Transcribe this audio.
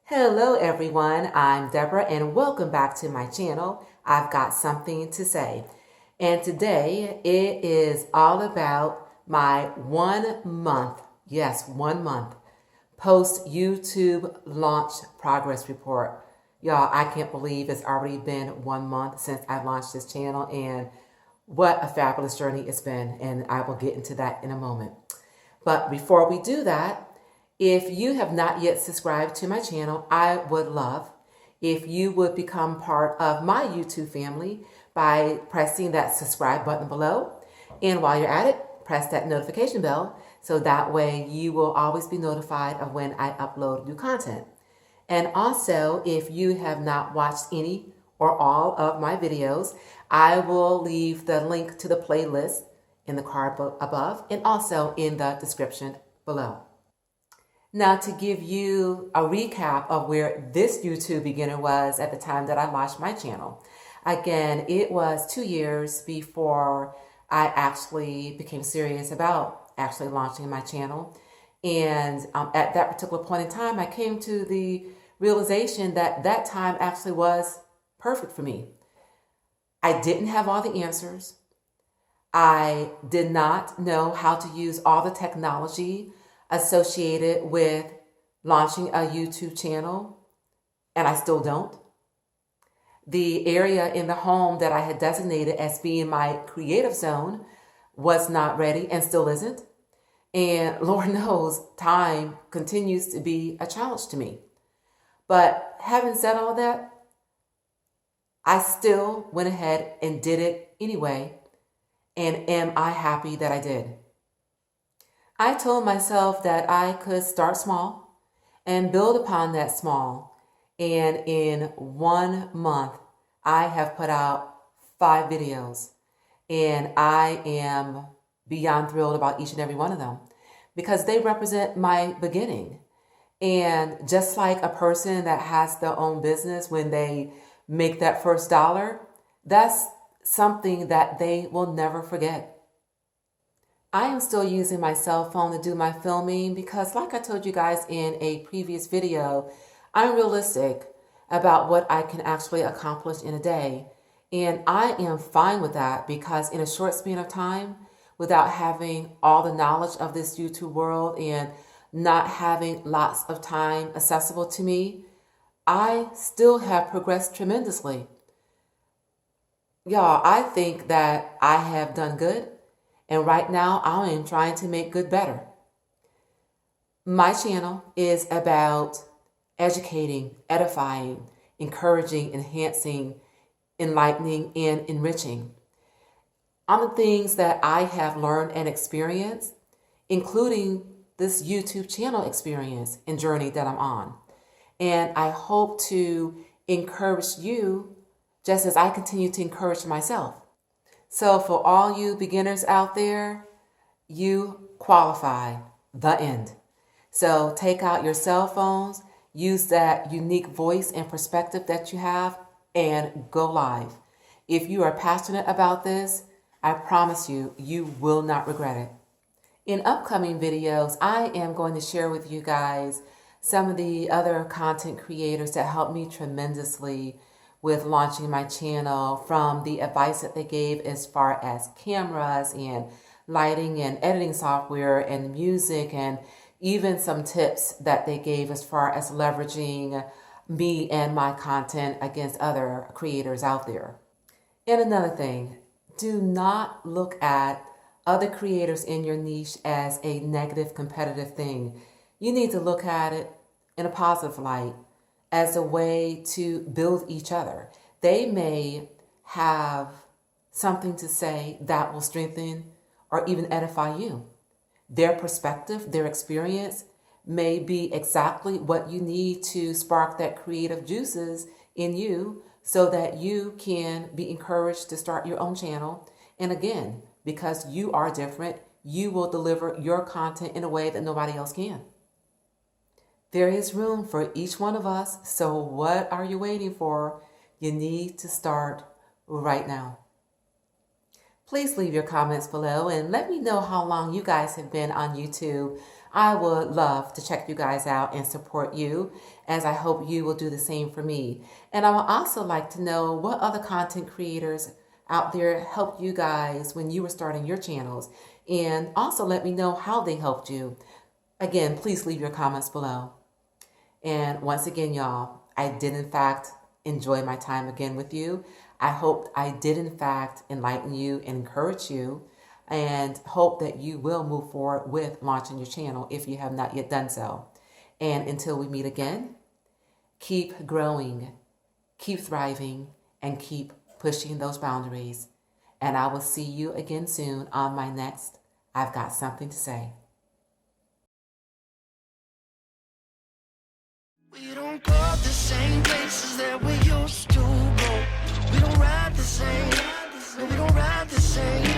Hello everyone, I'm Deborah and welcome back to my channel. I've got something to say. And today it is all about my 1 month, yes, 1 month, post YouTube launch progress report. Y'all, I can't believe it's already been 1 month since I launched this channel, and what a fabulous journey it's been, and I will get into that in a moment. But before we do that, if you have not yet subscribed to my channel, I would love if you would become part of my YouTube family by pressing that subscribe button below. And while you're at it, press that notification bell so that way you will always be notified of when I upload new content. And also, if you have not watched any or all of my videos, I will leave the link to the playlist in the card above and also in the description below. Now, to give you a recap of where this YouTube beginner was at the time that I launched my channel. Again, it was 2 years before I actually became serious about actually launching my channel. And at that particular point in time, I came to the realization that that time actually was perfect for me. I didn't have all the answers. I did not know how to use all the technology associated with launching a YouTube channel, and I still don't. The area in the home that I had designated as being my creative zone was not ready and still isn't. And Lord knows, time continues to be a challenge to me. But having said all that, I still went ahead and did it anyway. And am I happy that I did? I told myself that I could start small and build upon that small. And in 1 month, I have put out 5 videos. And I am beyond thrilled about each and every one of them because they represent my beginning. And just like a person that has their own business, when they make that first dollar, that's something that they will never forget. I am still using my cell phone to do my filming because, like I told you guys in a previous video, I'm realistic about what I can actually accomplish in a day. And I am fine with that because in a short span of time, without having all the knowledge of this YouTube world and not having lots of time accessible to me, I still have progressed tremendously. Y'all, I think that I have done good. And right now, I am trying to make good better. My channel is about educating, edifying, encouraging, enhancing, enlightening, and enriching on the things that I have learned and experienced, including this YouTube channel experience and journey that I'm on. And I hope to encourage you just as I continue to encourage myself. So for all you beginners out there, you qualify, the end. So take out your cell phones, use that unique voice and perspective that you have, and go live. If you are passionate about this, I promise you, you will not regret it. In upcoming videos, I am going to share with you guys some of the other content creators that helped me tremendously with launching my channel, from the advice that they gave as far as cameras and lighting and editing software and music, and even some tips that they gave as far as leveraging me and my content against other creators out there. And another thing, do not look at other creators in your niche as a negative competitive thing. You need to look at it in a positive light, as a way to build each other. They may have something to say that will strengthen or even edify you. Their perspective, their experience may be exactly what you need to spark that creative juices in you so that you can be encouraged to start your own channel. And again, because you are different, you will deliver your content in a way that nobody else can. There is room for each one of us, so what are you waiting for? You need to start right now. Please leave your comments below and let me know how long you guys have been on YouTube. I would love to check you guys out and support you, as I hope you will do the same for me. And I would also like to know what other content creators out there helped you guys when you were starting your channels, and also let me know how they helped you. Again, please leave your comments below. And once again, y'all, I did in fact enjoy my time again with you. I hope I did in fact enlighten you and encourage you, and hope that you will move forward with launching your channel if you have not yet done so. And until we meet again, keep growing, keep thriving, and keep pushing those boundaries. And I will see you again soon on my next I've Got Something to Say. We don't go the same places that we used to go. We don't ride the same. We don't ride the same.